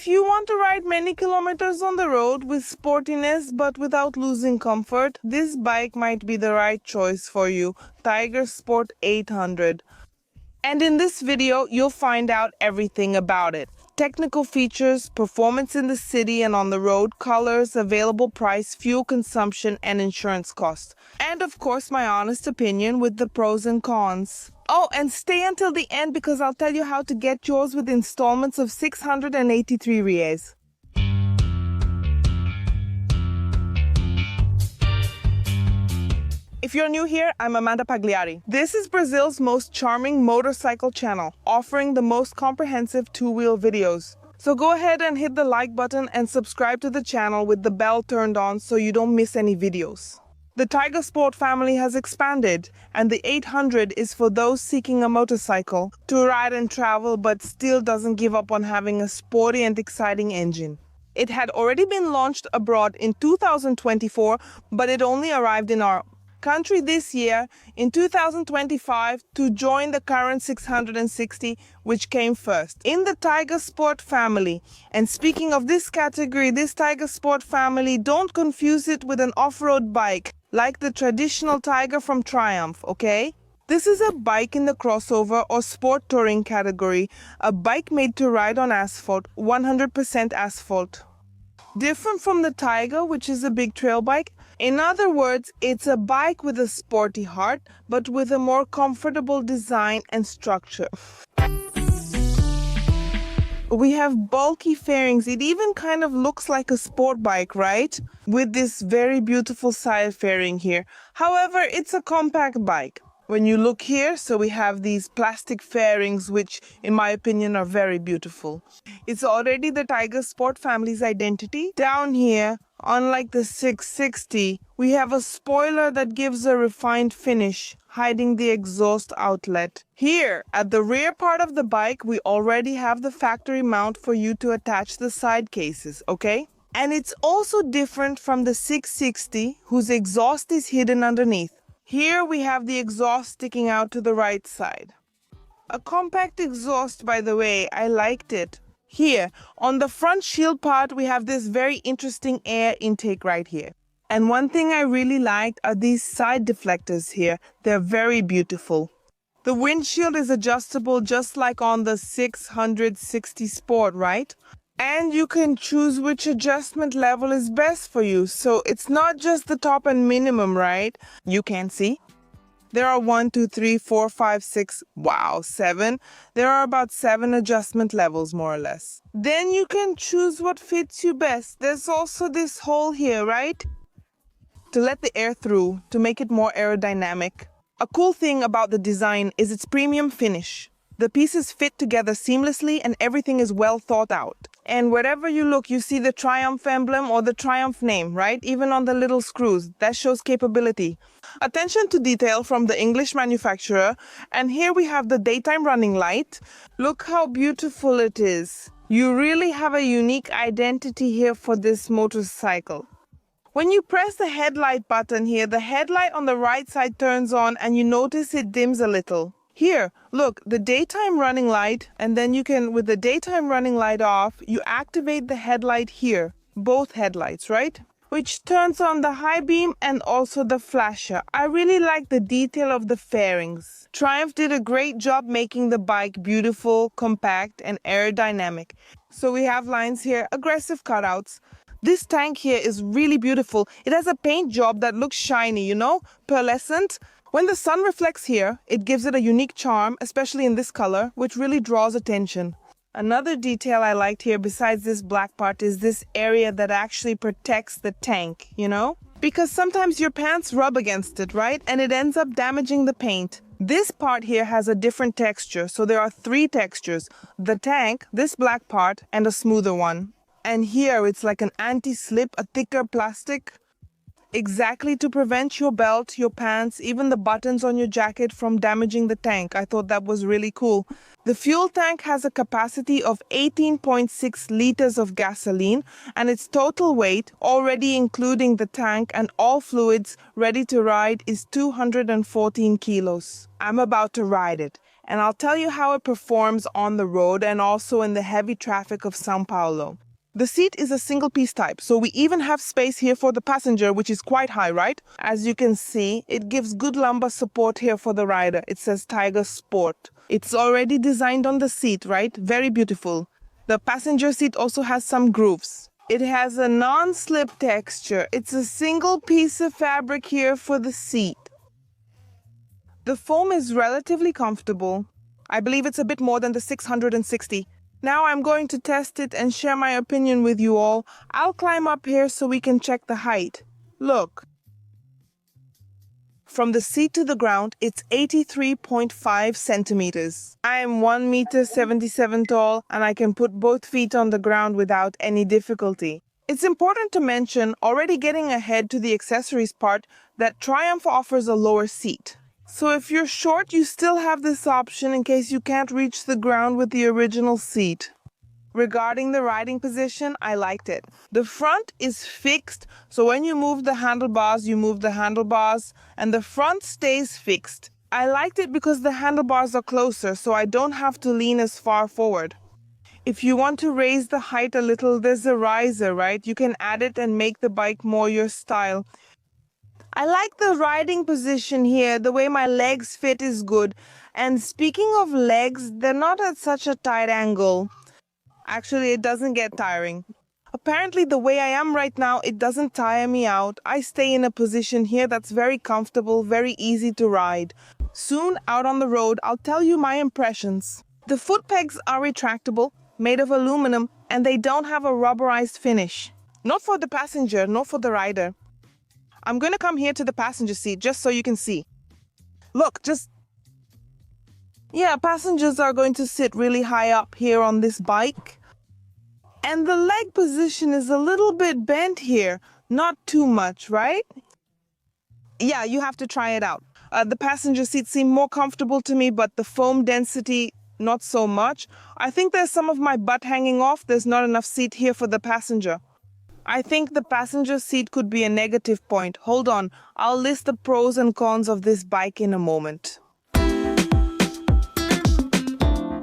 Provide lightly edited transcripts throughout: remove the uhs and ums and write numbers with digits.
If you want to ride many kilometers on the road with sportiness but without losing comfort, this bike might be the right choice for you. Tiger Sport 800. And in this video, you'll find out everything about it. Technical features, performance in the city and on the road, colors, available price, fuel consumption, and insurance costs. And of course, my honest opinion with the pros and cons. Oh, and stay until the end because I'll tell you how to get yours with installments of 683 reais. If you're new here, I'm Amanda Pagliari. This is Brazil's most charming motorcycle channel, offering the most comprehensive two-wheel videos. So go ahead and hit the like button and subscribe to the channel with the bell turned on so you don't miss any videos. The Tiger Sport family has expanded, and the 800 is for those seeking a motorcycle to ride and travel but still doesn't give up on having a sporty and exciting engine. It had already been launched abroad in 2024, but it only arrived in our country this year in 2025 to join the current 660, which came first in the Tiger Sport family. And speaking of this category, this Tiger Sport family, don't confuse it with an off-road bike like the traditional Tiger from Triumph, okay? This is a bike in the crossover or sport touring category, a bike made to ride on asphalt, 100% asphalt. Different from the Tiger, which is a big trail bike. In other words, it's a bike with a sporty heart, but with a more comfortable design and structure. We have bulky fairings. It even kind of looks like a sport bike, right? With this very beautiful side fairing here. However, it's a compact bike. When you look here, so we have these plastic fairings, which in my opinion are very beautiful. It's already the Tiger Sport family's identity. Down here, unlike the 660, we have a spoiler that gives a refined finish, hiding the exhaust outlet. Here, at the rear part of the bike, we already have the factory mount for you to attach the side cases, okay? And it's also different from the 660, whose exhaust is hidden underneath. Here we have the exhaust sticking out to the right side. A compact exhaust, by the way, I liked it. Here, on the front shield part, we have this very interesting air intake right here. And one thing I really liked are these side deflectors here. They're very beautiful. The windshield is adjustable just like on the 660 Sport, right? And you can choose which adjustment level is best for you. So it's not just the top and minimum, right? You can see. There are 1, 2, 3, 4, 5, 6, wow, 7. There are about 7 adjustment levels, more or less. Then you can choose what fits you best. There's also this hole here, right? To let the air through, to make it more aerodynamic. A cool thing about the design is its premium finish. The pieces fit together seamlessly and everything is well thought out. And wherever you look, you see the Triumph emblem or the Triumph name, right? Even on the little screws. That shows capability. Attention to detail from the English manufacturer. And here we have the daytime running light. Look how beautiful it is. You really have a unique identity here for this motorcycle. When you press the headlight button here, the headlight on the right side turns on and you notice it dims a little. Here, look, the daytime running light, and then you can, with the daytime running light off, you activate the headlight here, both headlights, right? Which turns on the high beam and also the flasher. I really like the detail of the fairings. Triumph did a great job making the bike beautiful, compact, and aerodynamic. So we have lines here, aggressive cutouts. This tank here is really beautiful. It has a paint job that looks shiny, you know, pearlescent. When the sun reflects here, it gives it a unique charm, especially in this color, which really draws attention. Another detail I liked here besides this black part is this area that actually protects the tank, you know? Because sometimes your pants rub against it, right? And it ends up damaging the paint. This part here has a different texture, so there are 3 textures. The tank, this black part, and a smoother one. And here it's like an anti-slip, a thicker plastic. Exactly to prevent your belt, your pants, even the buttons on your jacket from damaging the tank. I thought that was really cool. The fuel tank has a capacity of 18.6 liters of gasoline and its total weight, already including the tank and all fluids ready to ride, is 214 kilos. I'm about to ride it and I'll tell you how it performs on the road and also in the heavy traffic of São Paulo. The seat is a single-piece type, so we even have space here for the passenger, which is quite high, right? As you can see, it gives good lumbar support here for the rider. It says Tiger Sport. It's already designed on the seat, right? Very beautiful. The passenger seat also has some grooves. It has a non-slip texture. It's a single piece of fabric here for the seat. The foam is relatively comfortable. I believe it's a bit more than the 660. Now I'm going to test it and share my opinion with you all. I'll climb up here so we can check the height. Look. From the seat to the ground, it's 83.5 centimeters. I am 1 meter 77 tall and I can put both feet on the ground without any difficulty. It's important to mention, already getting ahead to the accessories part, that Triumph offers a lower seat. So if you're short, you still have this option in case you can't reach the ground with the original seat. Regarding the riding position, I liked it. The front is fixed, so when you move the handlebars, you move the handlebars, and the front stays fixed. I liked it because the handlebars are closer, so I don't have to lean as far forward. If you want to raise the height a little, there's a riser, right? You can add it and make the bike more your style. I like the riding position here. The way my legs fit is good. And speaking of legs, they're not at such a tight angle. Actually, it doesn't get tiring. Apparently, the way I am right now, it doesn't tire me out. I stay in a position here that's very comfortable, very easy to ride. Soon, out on the road, I'll tell you my impressions. The foot pegs are retractable, made of aluminum, and they don't have a rubberized finish. Not for the passenger, nor for the rider. I'm going to come here to the passenger seat just so you can see. Look, yeah, passengers are going to sit really high up here on this bike. And the leg position is a little bit bent here. Not too much, right? Yeah, you have to try it out. The passenger seat seemed more comfortable to me, but the foam density, not so much. I think there's some of my butt hanging off. There's not enough seat here for the passenger. I think the passenger seat could be a negative point. Hold on, I'll list the pros and cons of this bike in a moment.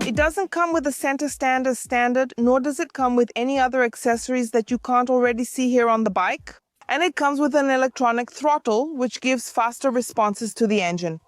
It doesn't come with a center stand as standard, nor does it come with any other accessories that you can't already see here on the bike. And it comes with an electronic throttle, which gives faster responses to the engine.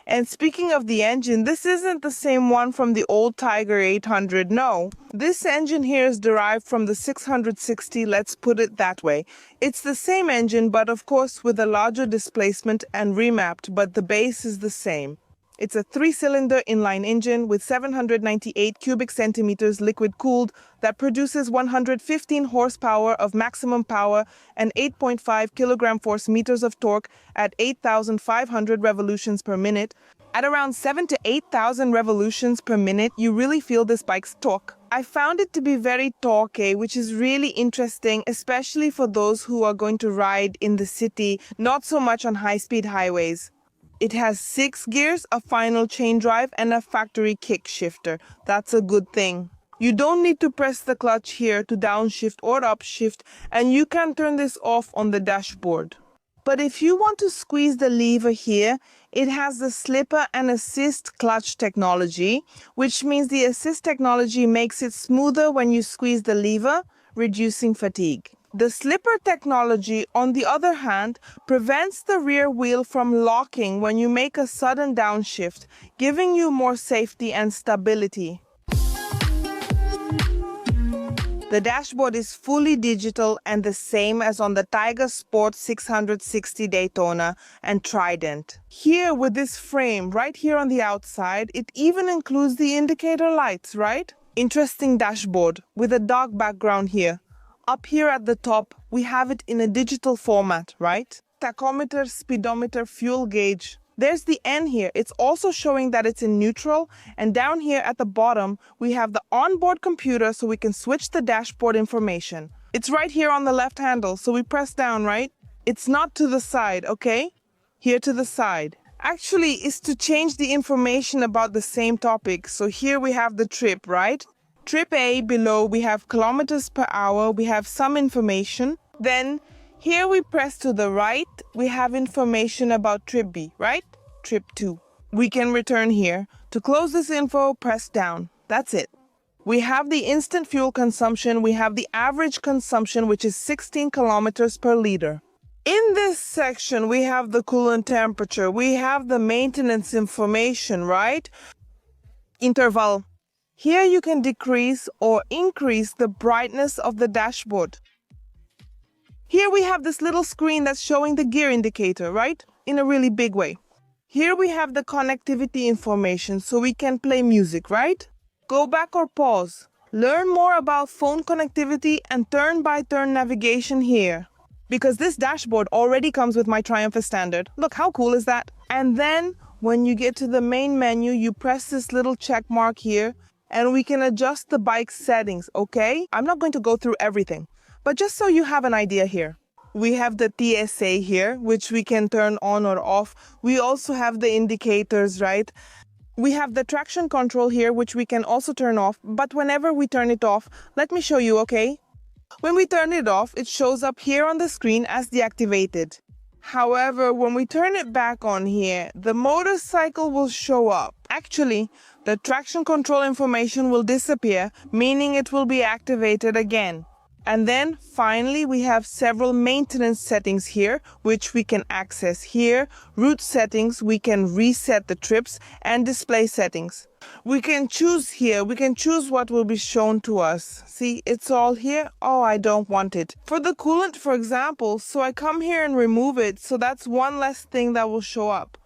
And speaking of the engine, this isn't the same one from the old Tiger 800, no. This engine here is derived from the 660, let's put it that way. It's the same engine, but of course with a larger displacement and remapped, but the base is the same. It's a 3-cylinder inline engine with 798 cubic centimeters liquid-cooled that produces 115 horsepower of maximum power and 8.5 kilogram-force-meters of torque at 8,500 revolutions per minute. At around 7 to 8,000 revolutions per minute, you really feel this bike's torque. I found it to be very torquey, which is really interesting, especially for those who are going to ride in the city, not so much on high-speed highways. It has 6 gears, a final chain drive, and a factory kick shifter. That's a good thing. You don't need to press the clutch here to downshift or upshift, and you can turn this off on the dashboard. But if you want to squeeze the lever here, it has the slipper and assist clutch technology, which means the assist technology makes it smoother when you squeeze the lever, reducing fatigue. The slipper technology, on the other hand, prevents the rear wheel from locking when you make a sudden downshift, giving you more safety and stability. The dashboard is fully digital and the same as on the Tiger Sport 660 Daytona and Trident. Here with this frame, right here on the outside, it even includes the indicator lights, right? Interesting dashboard with a dark background here. Up here at the top, we have it in a digital format, right? Tachometer, speedometer, fuel gauge. There's the N here. It's also showing that it's in neutral. And down here at the bottom, we have the onboard computer so we can switch the dashboard information. It's right here on the left handle, so we press down, right? It's not to the side, okay? Here to the side. Actually, it's to change the information about the same topic. So here we have the trip, right? Trip A, below we have kilometers per hour, we have some information. Then here we press to the right, we have information about trip B, right? Trip 2. We can return here. To close this info, press down. That's it. We have the instant fuel consumption. We have the average consumption, which is 16 kilometers per liter. In this section, we have the coolant temperature. We have the maintenance information, right? Interval. Here you can decrease or increase the brightness of the dashboard. Here we have this little screen that's showing the gear indicator, right? In a really big way. Here we have the connectivity information, so we can play music, right? Go back or pause. Learn more about phone connectivity and turn-by-turn navigation here. Because this dashboard already comes with my Triumph standard. Look, how cool is that? And then when you get to the main menu, you press this little check mark here and we can adjust the bike's settings, okay? I'm not going to go through everything, but just so you have an idea here. We have the TSA here, which we can turn on or off. We also have the indicators, right? We have the traction control here, which we can also turn off, but whenever we turn it off, let me show you, okay? When we turn it off, it shows up here on the screen as deactivated. However, when we turn it back on here, the motorcycle will show up. Actually, the traction control information will disappear, meaning it will be activated again. And then finally, we have several maintenance settings here, which we can access here. Route settings, we can reset the trips, and display settings. We can choose here. We can choose what will be shown to us. See, it's all here. Oh, I don't want it. For the coolant, for example, so I come here and remove it. So that's one less thing that will show up.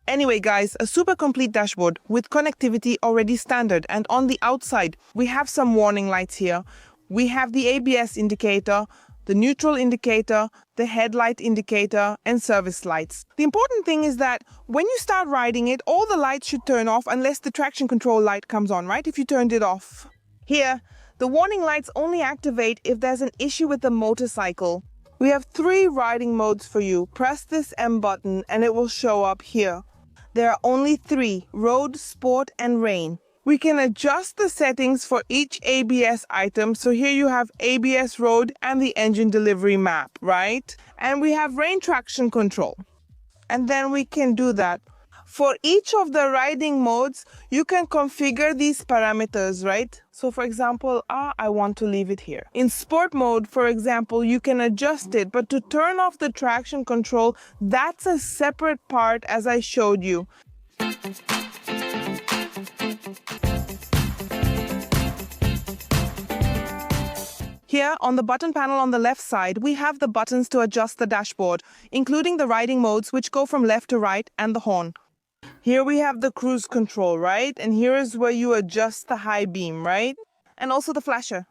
Anyway, guys, a super complete dashboard with connectivity already standard. And on the outside, we have some warning lights here. We have the ABS indicator, the neutral indicator, the headlight indicator, and service lights. The important thing is that when you start riding it, all the lights should turn off unless the traction control light comes on, right? If you turned it off. Here, the warning lights only activate if there's an issue with the motorcycle. We have 3 riding modes for you. Press this M button and it will show up here. There are only 3, road, sport, and rain. We can adjust the settings for each ABS item. So here you have ABS road and the engine delivery map, right? And we have rain traction control. And then we can do that. For each of the riding modes, you can configure these parameters, right? So for example, I want to leave it here. In sport mode, for example, you can adjust it, but to turn off the traction control, that's a separate part as I showed you. Here, on the button panel on the left side, we have the buttons to adjust the dashboard, including the riding modes, which go from left to right, and the horn. Here we have the cruise control, right? And here is where you adjust the high beam, right? And also the flasher.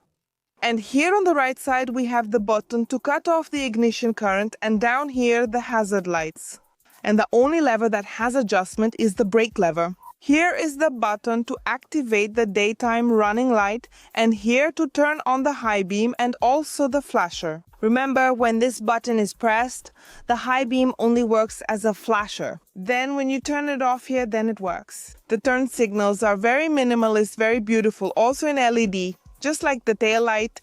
And here on the right side, we have the button to cut off the ignition current, and down here, the hazard lights. And the only lever that has adjustment is the brake lever. Here is the button to activate the daytime running light, and here to turn on the high beam and also the flasher. Remember, when this button is pressed, the high beam only works as a flasher. Then when you turn it off here, then it works. The turn signals are very minimalist, very beautiful, also in LED, just like the tail light.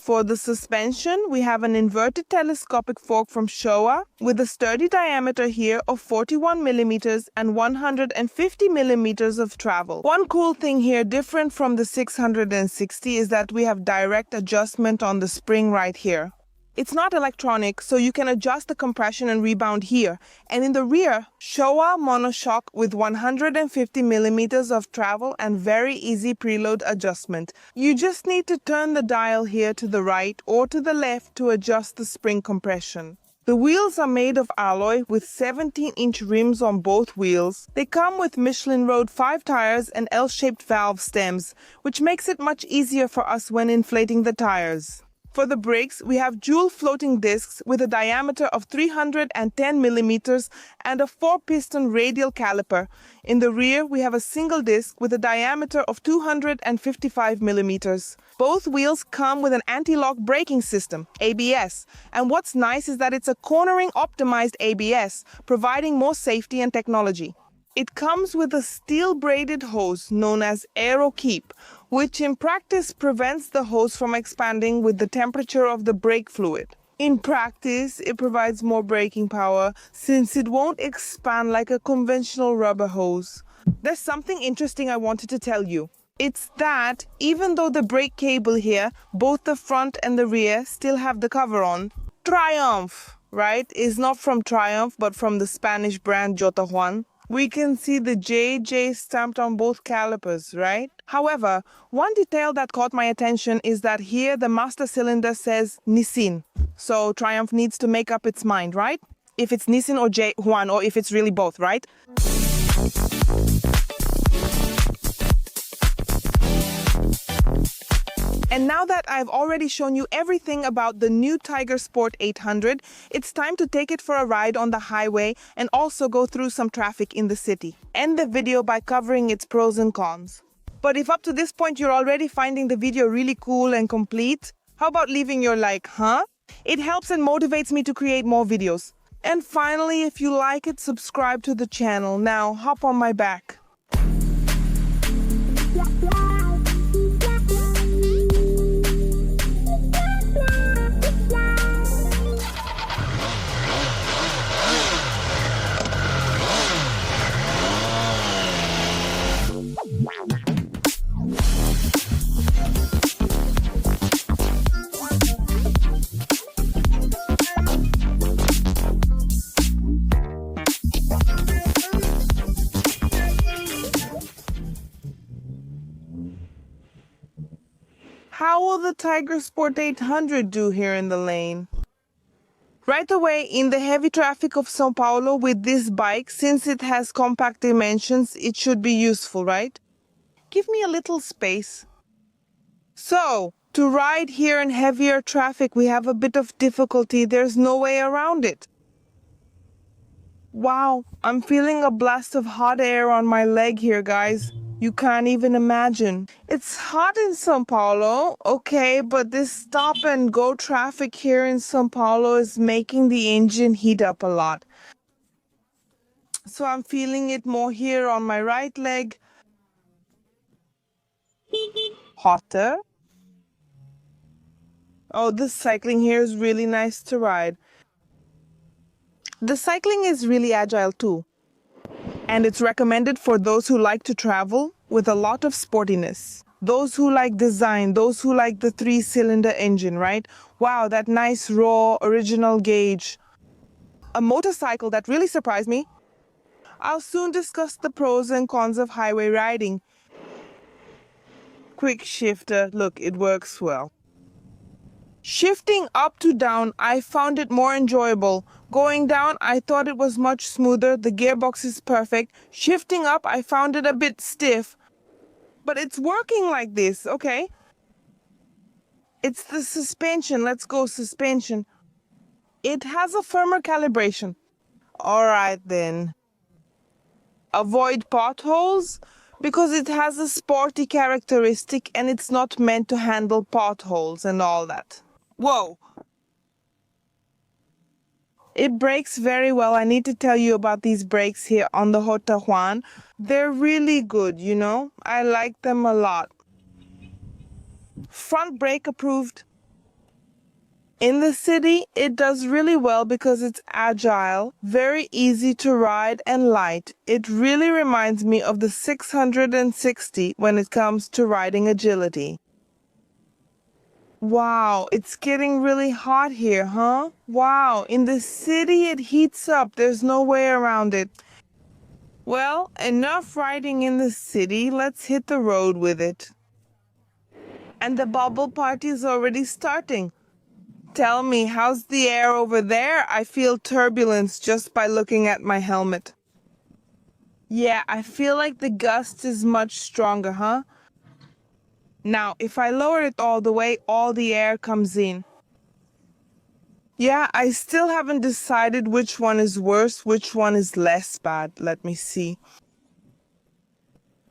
For the suspension, we have an inverted telescopic fork from Showa with a sturdy diameter here of 41 millimeters and 150 millimeters of travel. One cool thing here, different from the 660, is that we have direct adjustment on the spring right here. It's not electronic, so you can adjust the compression and rebound here. And in the rear, Showa monoshock with 150 millimeters of travel and very easy preload adjustment. You just need to turn the dial here to the right or to the left to adjust the spring compression. The wheels are made of alloy with 17-inch rims on both wheels. They come with Michelin Road 5 tires and L-shaped valve stems, which makes it much easier for us when inflating the tires. For the brakes, we have dual floating discs with a diameter of 310 millimeters and a 4-piston radial caliper. In the rear, we have a single disc with a diameter of 255 millimeters. Both wheels come with an anti-lock braking system, ABS. And what's nice is that it's a cornering optimized ABS, providing more safety and technology. It comes with a steel-braided hose known as Aero Keep, which in practice prevents the hose from expanding with the temperature of the brake fluid. In practice, it provides more braking power since it won't expand like a conventional rubber hose. There's something interesting I wanted to tell you. It's that even though the brake cable here, both the front and the rear still have the cover on, Triumph, right, is not from Triumph but from the Spanish brand Jota Juan. We can see the JJ stamped on both calipers, right? However, one detail that caught my attention is that here the master cylinder says Nissin. So Triumph needs to make up its mind, right? If it's Nissin or J Juan, or if it's really both, right? And now that I've already shown you everything about the new Tiger Sport 800, it's time to take it for a ride on the highway and also go through some traffic in the city. End the video by covering its pros and cons. But if up to this point you're already finding the video really cool and complete, how about leaving your like, huh? It helps and motivates me to create more videos. And finally, if you like it, subscribe to the channel. Now, hop on my back. How will the Tiger Sport 800 do here in the lane? Right away, in the heavy traffic of São Paulo with this bike, since it has compact dimensions, it should be useful, right? Give me a little space. So, to ride here in heavier traffic, we have a bit of difficulty. There's no way around it. Wow, I'm feeling a blast of hot air on my leg here, guys. You can't even imagine. It's hot in São Paulo, okay, but this stop and go traffic here in São Paulo is making the engine heat up a lot. So I'm feeling it more here on my right leg. Hotter. Oh, this cycling here is really nice to ride. The cycling is really agile too. And it's recommended for those who like to travel with a lot of sportiness. Those who like design, those who like the 3-cylinder engine, right? Wow, that nice raw original gauge. A motorcycle that really surprised me. I'll soon discuss the pros and cons of highway riding. Quick shifter, look, it works well. Shifting up to down, I found it more enjoyable. Going down, I thought it was much smoother. The gearbox is perfect. Shifting up, I found it a bit stiff. But it's working like this, okay? It's the suspension. Let's go suspension. It has a firmer calibration. All right then. Avoid potholes because it has a sporty characteristic and it's not meant to handle potholes and all that. Whoa! It brakes very well. I need to tell you about these brakes here on the Jota Juan. They're really good, you know? I like them a lot. Front brake approved. In the city, it does really well because it's agile, very easy to ride and light. It really reminds me of the 660 when it comes to riding agility. Wow, it's getting really hot here, huh? Wow, in the city it heats up. There's no way around it. Well, enough riding in the city. Let's hit the road with it. And the bubble party is already starting. Tell me, how's the air over there? I feel turbulence just by looking at my helmet. Yeah, I feel like the gust is much stronger, huh? Now, if I lower it all the way, all the air comes in. Yeah, I still haven't decided which one is worse, which one is less bad. Let me see.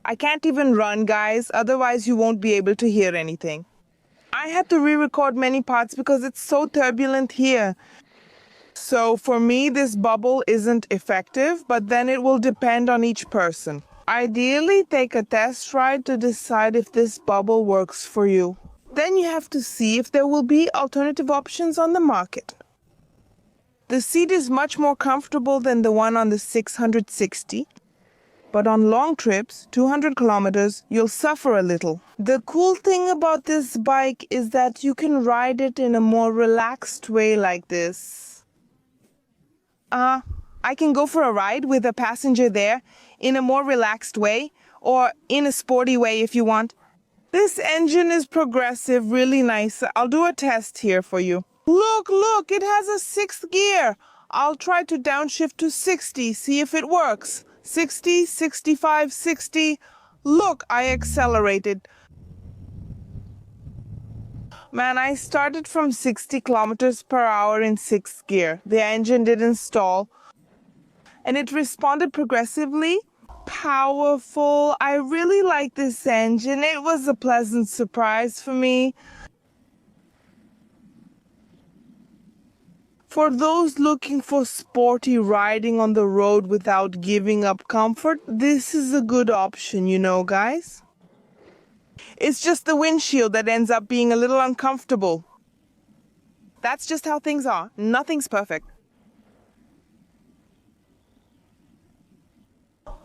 I can't even run, guys, otherwise you won't be able to hear anything. I had to re-record many parts because it's so turbulent here. So for me, this bubble isn't effective, but then it will depend on each person. Ideally, take a test ride to decide if this bubble works for you. Then you have to see if there will be alternative options on the market. The seat is much more comfortable than the one on the 660. But on long trips, 200 kilometers, you'll suffer a little. The cool thing about this bike is that you can ride it in a more relaxed way like this. I can go for a ride with a passenger there in a more relaxed way, or in a sporty way if you want. This engine is progressive, really nice. I'll do a test here for you. Look, it has a 6th gear. I'll try to downshift to 60, see if it works. 60, 65, 60. Look, I accelerated. Man, I started from 60 kilometers per hour in 6th gear. The engine didn't stall. And it responded progressively. Powerful. I really like this engine. It was a pleasant surprise for me. For those looking for sporty riding on the road without giving up comfort, this is a good option, you know, guys. It's just the windshield that ends up being a little uncomfortable. That's just how things are. Nothing's perfect.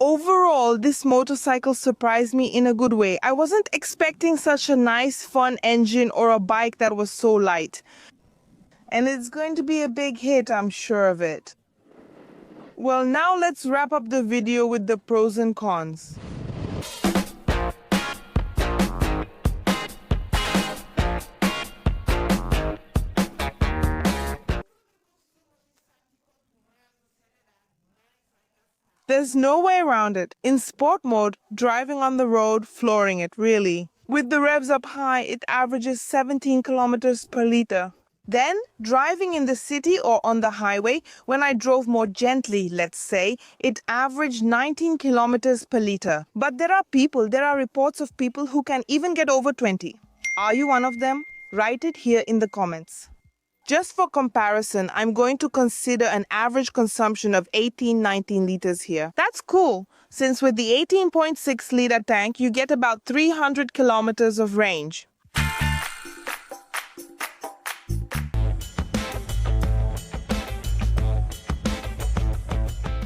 Overall, this motorcycle surprised me in a good way. I wasn't expecting such a nice, fun engine or a bike that was so light. And it's going to be a big hit, I'm sure of it. Well, now let's wrap up the video with the pros and cons. There's no way around it. In sport mode, driving on the road, flooring it, really. With the revs up high, it averages 17 kilometers per liter. Then, driving in the city or on the highway, when I drove more gently, let's say, it averaged 19 kilometers per liter. But there are reports of people who can even get over 20. Are you one of them? Write it here in the comments. Just for comparison, I'm going to consider an average consumption of 18-19 liters here. That's cool, since with the 18.6 liter tank, you get about 300 kilometers of range.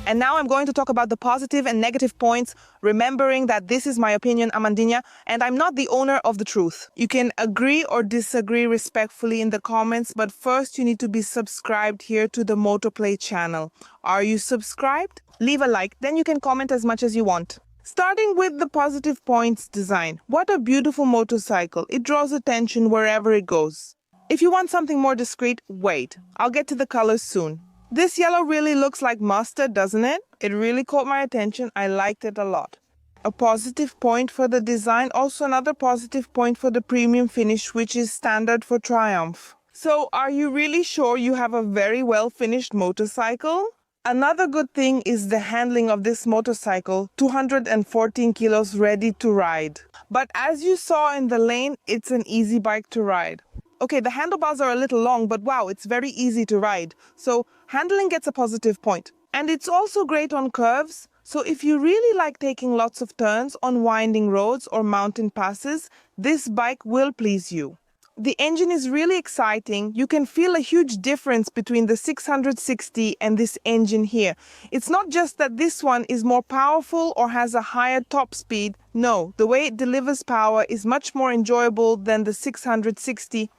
And now I'm going to talk about the positive and negative points, remembering that this is my opinion, Amandinha, and I'm not the owner of the truth. You can agree or disagree respectfully in the comments, but first you need to be subscribed here to the Motoplay channel. Are you subscribed? Leave a like, then you can comment as much as you want. Starting with the positive points design. What a beautiful motorcycle. It draws attention wherever it goes. If you want something more discreet, wait. I'll get to the colors soon. This yellow really looks like mustard, doesn't it? It really caught my attention. I liked it a lot. A positive point for the design, also another positive point for the premium finish, which is standard for Triumph. So, are you really sure you have a very well finished motorcycle? Another good thing is the handling of this motorcycle, 214 kilos ready to ride. But as you saw in the lane, it's an easy bike to ride. Okay, the handlebars are a little long, but wow, it's very easy to ride. So handling gets a positive point. And it's also great on curves. So if you really like taking lots of turns on winding roads or mountain passes, this bike will please you. The engine is really exciting. You can feel a huge difference between the 660 and this engine here. It's not just that this one is more powerful or has a higher top speed. No, the way it delivers power is much more enjoyable than the 660.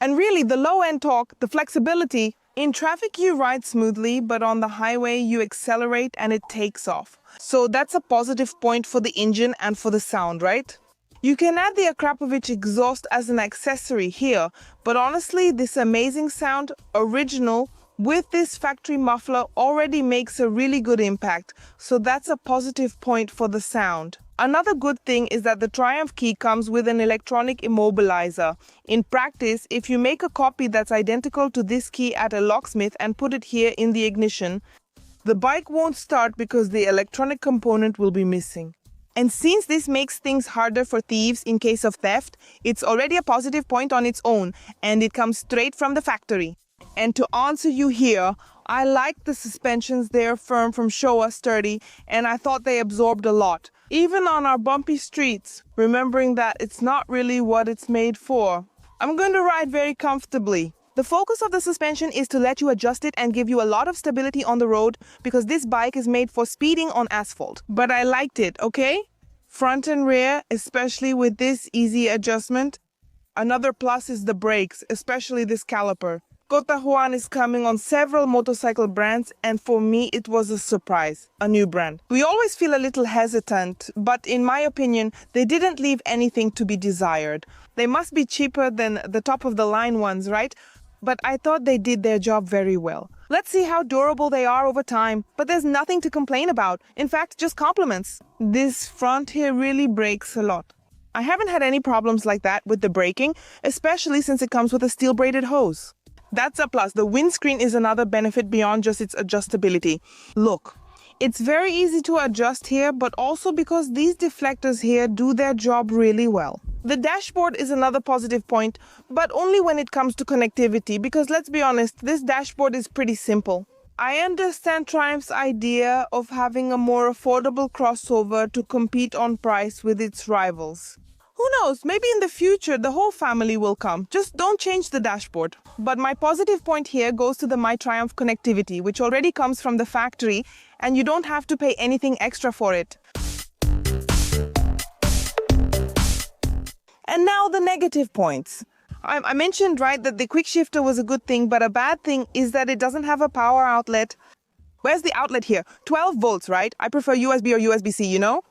And really, the low-end torque, the flexibility, in traffic you ride smoothly, but on the highway you accelerate and it takes off. So that's a positive point for the engine and for the sound, right? You can add the Akrapovic exhaust as an accessory here, but honestly, this amazing sound, original, with this factory muffler already makes a really good impact. So that's a positive point for the sound. Another good thing is that the Triumph key comes with an electronic immobilizer. In practice, if you make a copy that's identical to this key at a locksmith and put it here in the ignition, the bike won't start because the electronic component will be missing. And since this makes things harder for thieves in case of theft, it's already a positive point on its own, and it comes straight from the factory. And to answer you here, I like the suspensions. They're firm from Showa, sturdy, and I thought they absorbed a lot. Even on our bumpy streets, remembering that it's not really what it's made for. I'm going to ride very comfortably. The focus of the suspension is to let you adjust it and give you a lot of stability on the road because this bike is made for speeding on asphalt. But I liked it, okay? Front and rear, especially with this easy adjustment. Another plus is the brakes, especially this caliper. Kota Juan is coming on several motorcycle brands, and for me it was a surprise, a new brand. We always feel a little hesitant, but in my opinion, they didn't leave anything to be desired. They must be cheaper than the top of the line ones, right? But I thought they did their job very well. Let's see how durable they are over time, but there's nothing to complain about. In fact, just compliments. This front here really brakes a lot. I haven't had any problems like that with the braking, especially since it comes with a steel braided hose. That's a plus. The windscreen is another benefit beyond just its adjustability. Look, it's very easy to adjust here, but also because these deflectors here do their job really well. The dashboard is another positive point, but only when it comes to connectivity, because let's be honest, this dashboard is pretty simple. I understand Triumph's idea of having a more affordable crossover to compete on price with its rivals. Who knows, maybe in the future the whole family will come. Just don't change the dashboard. But my positive point here goes to the My Triumph connectivity, which already comes from the factory, and you don't have to pay anything extra for it. And now the negative points. I mentioned, right, that the quick shifter was a good thing, but a bad thing is that it doesn't have a power outlet. Where's the outlet here? 12 volts, right? I prefer USB or USB-C, you know?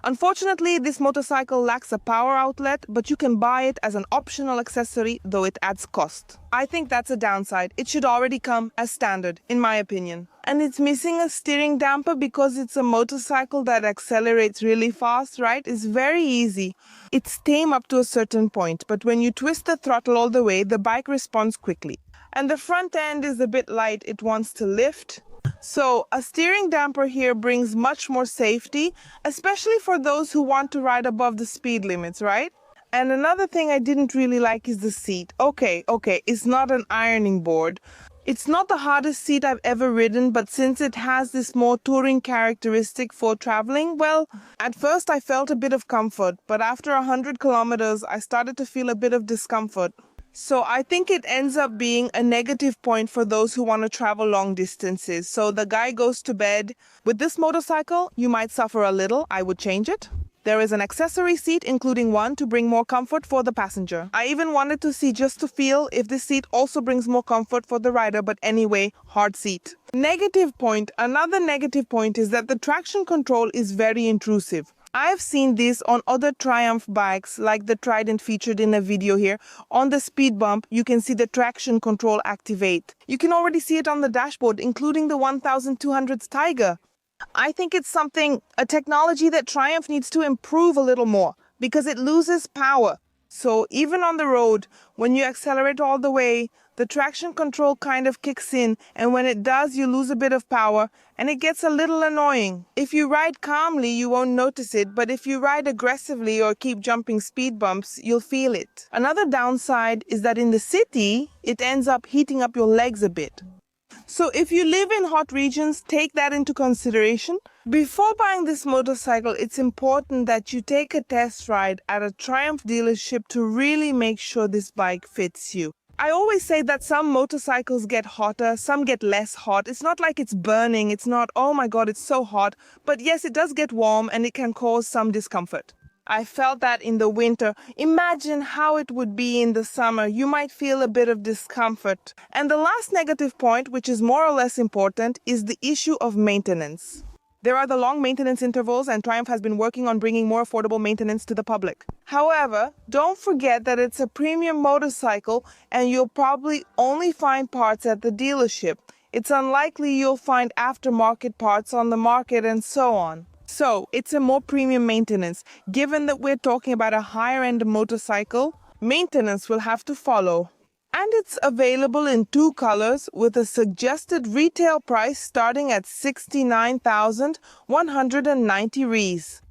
Unfortunately, this motorcycle lacks a power outlet, but you can buy it as an optional accessory, though it adds cost. I think that's a downside. It should already come as standard, in my opinion. And it's missing a steering damper because it's a motorcycle that accelerates really fast, right? It's very easy. It's tame up to a certain point, but when you twist the throttle all the way, the bike responds quickly. And the front end is a bit light. It wants to lift. So a steering damper here brings much more safety, especially for those who want to ride above the speed limits, right? And another thing I didn't really like is the seat. Okay, it's not an ironing board. It's not the hardest seat I've ever ridden, but since it has this more touring characteristic for traveling, well, at first I felt a bit of comfort, but after 100 kilometers, I started to feel a bit of discomfort. So I think it ends up being a negative point for those who want to travel long distances. So the guy goes to bed. With this motorcycle, you might suffer a little. I would change it. There is an accessory seat, including one to bring more comfort for the passenger. I even wanted to see just to feel if this seat also brings more comfort for the rider, but anyway, hard seat. Negative point. Another negative point is that the traction control is very intrusive. I've seen this on other Triumph bikes like the Trident featured in a video here. On the speed bump, you can see the traction control activate. You can already see it on the dashboard, including the 1200's Tiger. I think it's a technology that Triumph needs to improve a little more because it loses power. So even on the road, when you accelerate all the way, the traction control kind of kicks in, and when it does, you lose a bit of power, and it gets a little annoying. If you ride calmly, you won't notice it, but if you ride aggressively or keep jumping speed bumps, you'll feel it. Another downside is that in the city, it ends up heating up your legs a bit. So if you live in hot regions, take that into consideration. Before buying this motorcycle, it's important that you take a test ride at a Triumph dealership to really make sure this bike fits you. I always say that some motorcycles get hotter, some get less hot. It's not like it's burning. It's not, oh my God, it's so hot. But yes, it does get warm and it can cause some discomfort. I felt that in the winter. Imagine how it would be in the summer. You might feel a bit of discomfort. And the last negative point, which is more or less important, is the issue of maintenance. There are the long maintenance intervals, and Triumph has been working on bringing more affordable maintenance to the public. However, don't forget that it's a premium motorcycle and you'll probably only find parts at the dealership. It's unlikely you'll find aftermarket parts on the market and so on. So, it's a more premium maintenance. Given that we're talking about a higher-end motorcycle, maintenance will have to follow. And it's available in 2 colors with a suggested retail price starting at 69,190 Rs.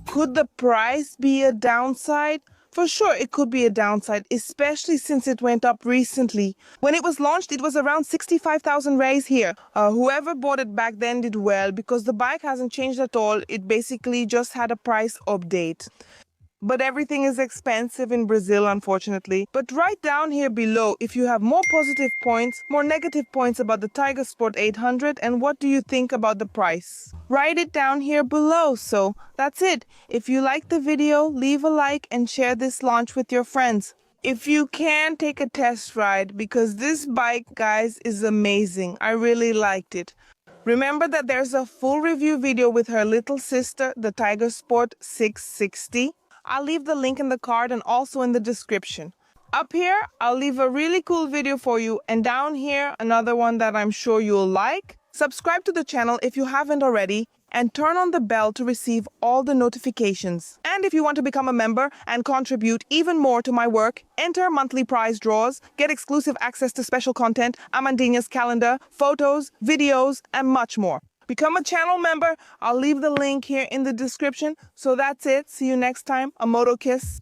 Could the price be a downside? For sure, it could be a downside, especially since it went up recently. When it was launched, it was around 65,000 rays here. Whoever bought it back then did well because the bike hasn't changed at all. It basically just had a price update. But everything is expensive in Brazil, unfortunately. But write down here below if you have more positive points, more negative points about the Tiger Sport 800, and what do you think about the price? Write it down here below. So that's it. If you liked the video, leave a like and share this launch with your friends. If you can, take a test ride because this bike, guys, is amazing. I really liked it. Remember that there's a full review video with her little sister, the Tiger Sport 660. I'll leave the link in the card and also in the description. Up here, I'll leave a really cool video for you, and down here, another one that I'm sure you'll like. Subscribe to the channel if you haven't already, and turn on the bell to receive all the notifications. And if you want to become a member and contribute even more to my work, enter monthly prize draws, get exclusive access to special content, Amandinha's calendar, photos, videos, and much more. Become a channel member. I'll leave the link here in the description. So that's it. See you next time. A moto kiss.